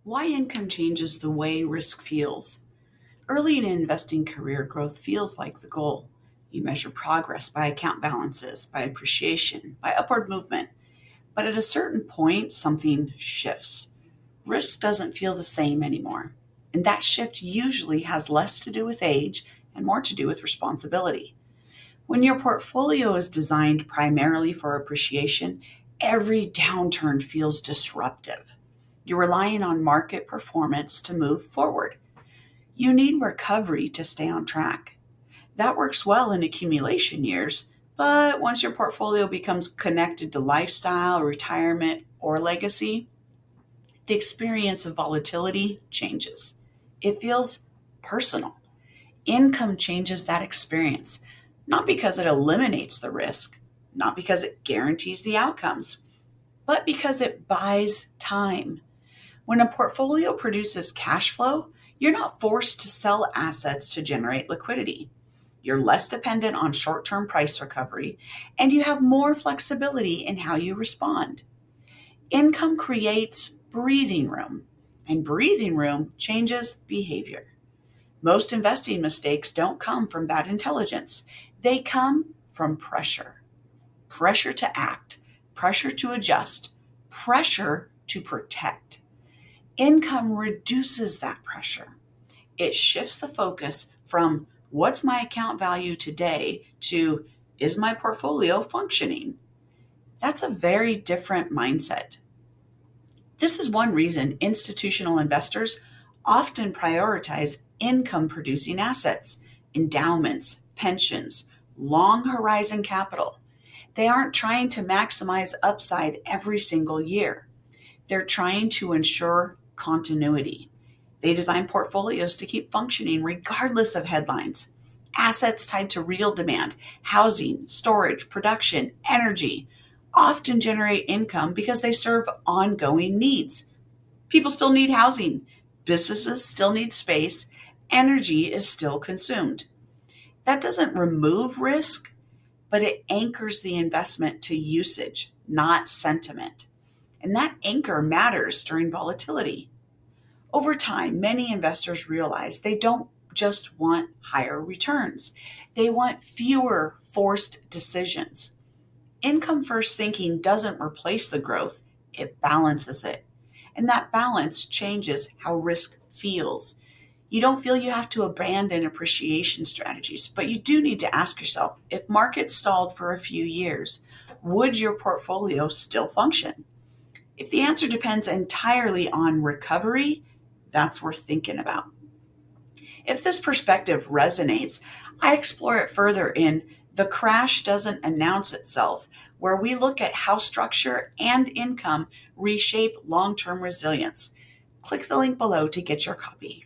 Why income changes the way risk feels. Early in an investing career, growth feels like the goal. You measure progress by account balances, by appreciation, by upward movement. But at a certain point, something shifts. Risk doesn't feel the same anymore. And that shift usually has less to do with age and more to do with responsibility. When your portfolio is designed primarily for appreciation, every downturn feels disruptive. You're relying on market performance to move forward. You need recovery to stay on track. That works well in accumulation years, but once your portfolio becomes connected to lifestyle, retirement, or legacy, the experience of volatility changes. It feels personal. Income changes that experience, not because it eliminates the risk, not because it guarantees the outcomes, but because it buys time. When a portfolio produces cash flow, you're not forced to sell assets to generate liquidity. You're less dependent on short term price recovery, and you have more flexibility in how you respond. Income creates breathing room, and breathing room changes behavior. Most investing mistakes don't come from bad intelligence, they come from pressure. Pressure to act, pressure to adjust, pressure to protect. Income reduces that pressure. It shifts the focus from what's my account value today to is my portfolio functioning? That's a very different mindset. This is one reason institutional investors often prioritize income producing assets, endowments, pensions, long horizon capital. They aren't trying to maximize upside every single year. They're trying to ensure continuity. They design portfolios to keep functioning regardless of headlines. Assets tied to real demand, housing, storage, production, energy, often generate income because they serve ongoing needs. People still need housing, businesses still need space, energy is still consumed. That doesn't remove risk, but it anchors the investment to usage, not sentiment. And that anchor matters during volatility. Over time, many investors realize they don't just want higher returns, they want fewer forced decisions. Income first thinking doesn't replace the growth, it balances it. And that balance changes how risk feels. You don't feel you have to abandon appreciation strategies, but you do need to ask yourself if markets stalled for a few years, would your portfolio still function? If the answer depends entirely on recovery, that's worth thinking about. If this perspective resonates, I explore it further in The Crash Doesn't Announce Itself, where we look at how structure and income reshape long term resilience. Click the link below to get your copy.